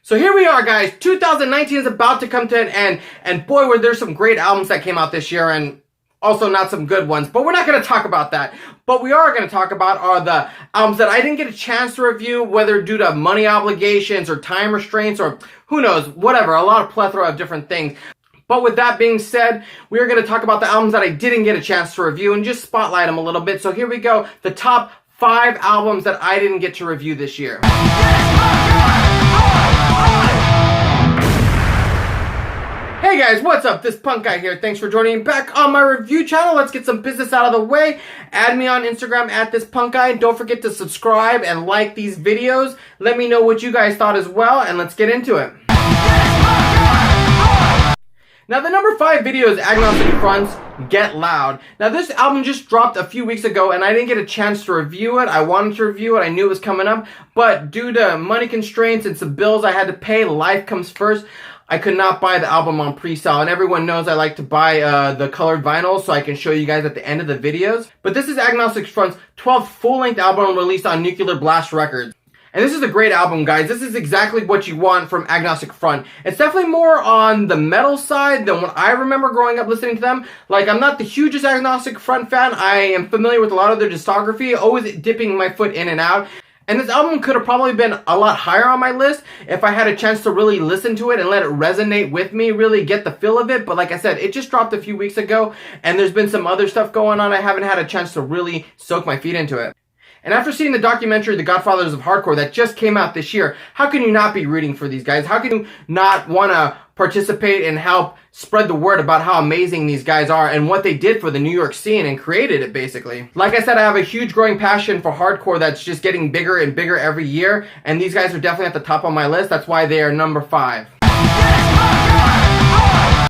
So here we are, guys. 2019 is about to come to an end, and boy, were there some great albums that came out this year, and also not some good ones, but we're not going to talk about that. But we are going to talk about are the albums that I didn't get a chance to review, whether due to money obligations or time restraints or who knows, whatever, a lot of plethora of different things. But with that being said, we are going to talk about the albums that I didn't get a chance to review and just spotlight them a little bit. So here we go, the top 5 albums that I didn't get to review this year. Hey guys, what's up? This punk guy here. Thanks for joining me back on my review channel. Let's get some business out of the way. Add me on Instagram at this punk guy. Don't forget to subscribe and like these videos. Let me know what you guys thought as well, and let's get into it. Now the number 5 video is Agnostic Front's Get Loud. Now this album just dropped a few weeks ago and I didn't get a chance to review it. I wanted to review it, I knew it was coming up, but due to money constraints and some bills I had to pay, life comes first, I could not buy the album on pre-sale, and everyone knows I like to buy the colored vinyl so I can show you guys at the end of the videos. But this is Agnostic Front's 12th full-length album released on Nuclear Blast Records. And this is a great album, guys. This is exactly what you want from Agnostic Front. It's definitely more on the metal side than what I remember growing up listening to them. Like, I'm not the hugest Agnostic Front fan. I am familiar with a lot of their discography, always dipping my foot in and out. And this album could have probably been a lot higher on my list if I had a chance to really listen to it and let it resonate with me, really get the feel of it. But like I said, it just dropped a few weeks ago, and there's been some other stuff going on. I haven't had a chance to really soak my feet into it. And after seeing the documentary, The Godfathers of Hardcore, that just came out this year, how can you not be rooting for these guys? How can you not want to participate and help spread the word about how amazing these guys are and what they did for the New York scene and created it, basically? Like I said, I have a huge growing passion for hardcore that's just getting bigger and bigger every year, and these guys are definitely at the top of my list. That's why they are number 5.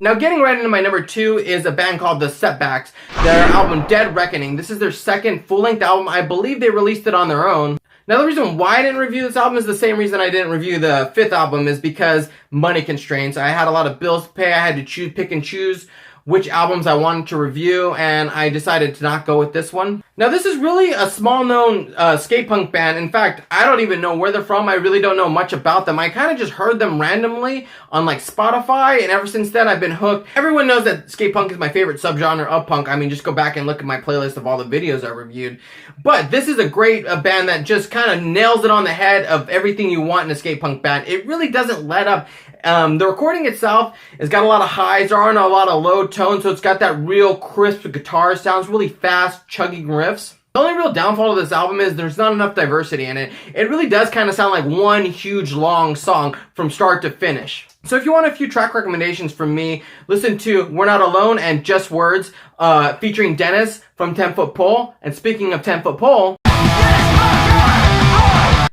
Now, getting right into my number 2 is a band called The Setbacks. Their album Dead Reckoning. This is their second full-length album. I believe they released it on their own. Now, the reason why I didn't review this album is the same reason I didn't review the 5th album, is because money constraints. I had a lot of bills to pay. I had to pick and choose which albums I wanted to review, and I decided to not go with this one. Now, this is really a small-known skate punk band. In fact, I don't even know where they're from. I really don't know much about them. I kind of just heard them randomly on like Spotify, and ever since then, I've been hooked. Everyone knows that skate punk is my favorite subgenre of punk. I mean, just go back and look at my playlist of all the videos I reviewed. But this is a great band that just kind of nails it on the head of everything you want in a skate punk band. It really doesn't let up. The recording itself has got a lot of highs. There aren't a lot of low tones, so it's got that real crisp guitar. Sounds really fast, chugging riffs. The only real downfall of this album is there's not enough diversity in it. It really does kind of sound like one huge long song from start to finish. So if you want a few track recommendations from me, listen to We're Not Alone and Just Words featuring Dennis from 10 Foot Pole. And speaking of 10 Foot Pole,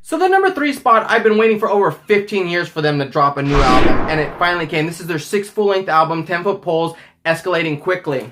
so the number 3 spot, I've been waiting for over 15 years for them to drop a new album, and it finally came. This is their 6th full-length album, 10 Foot Poles, Escalating Quickly.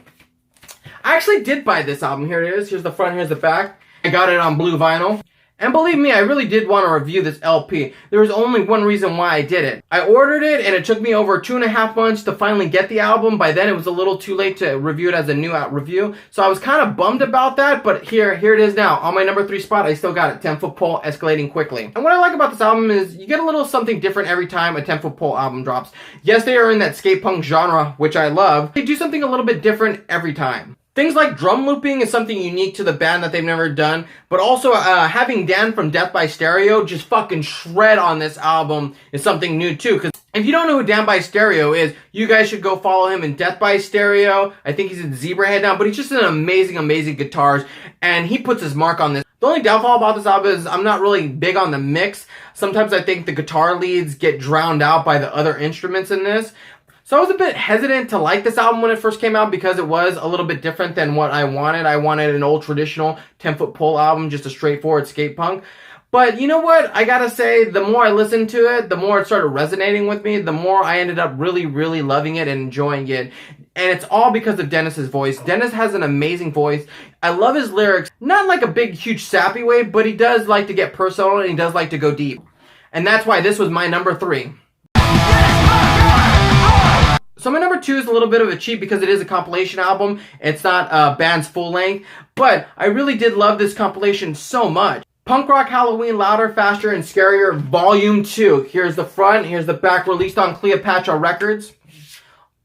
I actually did buy this album. Here it is. Here's the front, here's the back. I got it on blue vinyl. And believe me, I really did want to review this LP. There was only one reason why I did it. I ordered it, and it took me over 2.5 months to finally get the album. By then, it was a little too late to review it as a new review. So I was kind of bummed about that, but here it is now. On my number 3 spot, I still got it. 10 Foot Pole, Escalating Quickly. And what I like about this album is you get a little something different every time a 10 Foot Pole album drops. Yes, they are in that skate punk genre, which I love. They do something a little bit different every time. Things like drum looping is something unique to the band that they've never done, but also having Dan from Death by Stereo just fucking shred on this album is something new too. Because if you don't know who Dan by Stereo is, you guys should go follow him in Death by Stereo. I think he's in Zebrahead now, but he's just an amazing guitarist, and he puts his mark on this. The only downfall about this album is I'm not really big on the mix. Sometimes I think the guitar leads get drowned out by the other instruments in this. So I was a bit hesitant to like this album when it first came out because it was a little bit different than what I wanted. I wanted an old traditional 10 Foot Pole album, just a straightforward skate punk. But you know what? I gotta say, the more I listened to it, the more it started resonating with me, the more I ended up really, really loving it and enjoying it. And it's all because of Dennis's voice. Dennis has an amazing voice. I love his lyrics. Not like a big, huge, sappy way, but he does like to get personal and he does like to go deep. And that's why this was my number 3. So my number 2 is a little bit of a cheat because it is a compilation album. It's not a band's full length, but I really did love this compilation so much. Punk Rock Halloween Louder, Faster, and Scarier Volume 2. Here's the front, here's the back, released on Cleopatra Records.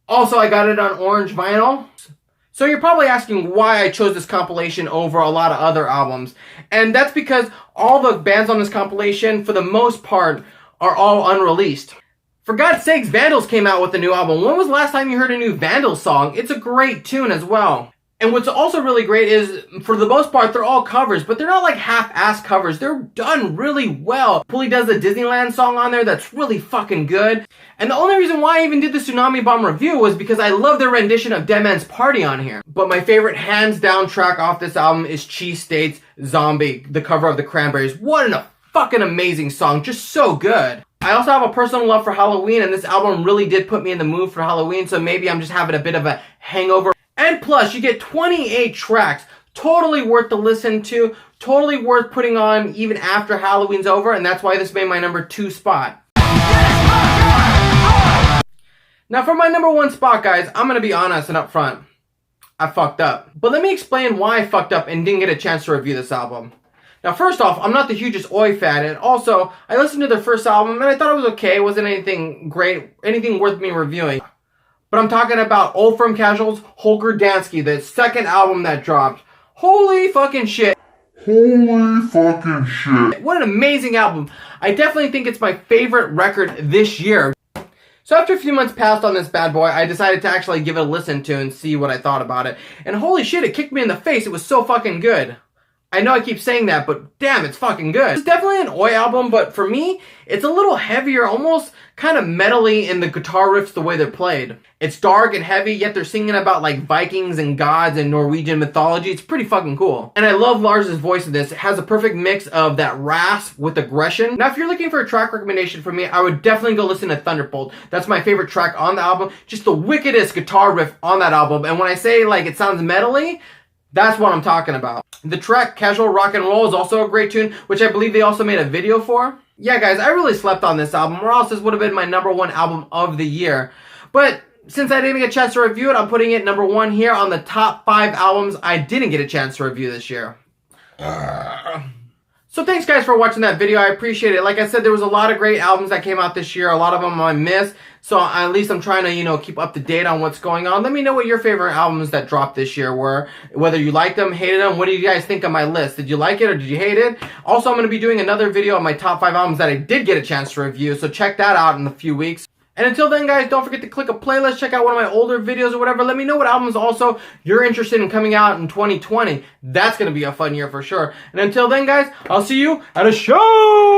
Also, I got it on orange vinyl. So you're probably asking why I chose this compilation over a lot of other albums. And that's because all the bands on this compilation, for the most part, are all unreleased. For God's sakes, Vandals came out with a new album. When was the last time you heard a new Vandals song? It's a great tune as well. And what's also really great is, for the most part, they're all covers, but they're not like half-ass covers. They're done really well. Pulley does the Disneyland song on there that's really fucking good. And the only reason why I even did the Tsunami Bomb review was because I love their rendition of Dead Man's Party on here. But my favorite hands-down track off this album is Cheese State's Zombie, the cover of the Cranberries. What a fucking amazing song, just so good. I also have a personal love for Halloween, and this album really did put me in the mood for Halloween, so maybe I'm just having a bit of a hangover. And plus, you get 28 tracks. Totally worth the listen to. Totally worth putting on even after Halloween's over. And that's why this made my number 2 spot. Now for my number 1 spot, guys, I'm going to be honest and upfront. I fucked up. But let me explain why I fucked up and didn't get a chance to review this album. Now first off, I'm not the hugest Oi fan. And also, I listened to their first album and I thought it was okay. It wasn't anything great, anything worth me reviewing. But I'm talking about Old Firm Casual's Holger Danske, the second album that dropped. Holy fucking shit. Holy fucking shit. What an amazing album. I definitely think it's my favorite record this year. So after a few months passed on this bad boy, I decided to actually give it a listen to and see what I thought about it. And holy shit, it kicked me in the face. It was so fucking good. I know I keep saying that, but damn, it's fucking good. It's definitely an Oi album, but for me, it's a little heavier, almost kind of metally in the guitar riffs the way they're played. It's dark and heavy, yet they're singing about like Vikings and gods and Norwegian mythology. It's pretty fucking cool. And I love Lars's voice in this. It has a perfect mix of that rasp with aggression. Now, if you're looking for a track recommendation from me, I would definitely go listen to Thunderbolt. That's my favorite track on the album. Just the wickedest guitar riff on that album. And when I say like it sounds metally, that's what I'm talking about. The track Casual Rock and Roll is also a great tune, which I believe they also made a video for. Yeah, guys, I really slept on this album, or else this would have been my number 1 album of the year. But since I didn't get a chance to review it, I'm putting it number 1 here on the top 5 albums I didn't get a chance to review this year. So thanks, guys, for watching that video. I appreciate it. Like I said, there was a lot of great albums that came out this year. A lot of them I missed. So at least I'm trying to, you know, keep up to date on what's going on. Let me know what your favorite albums that dropped this year were. Whether you liked them, hated them. What do you guys think of my list? Did you like it or did you hate it? Also, I'm going to be doing another video on my top 5 albums that I did get a chance to review. So check that out in a few weeks. And until then, guys, don't forget to click a playlist, check out one of my older videos or whatever. Let me know what albums also you're interested in coming out in 2020. That's going to be a fun year for sure. And until then, guys, I'll see you at a show!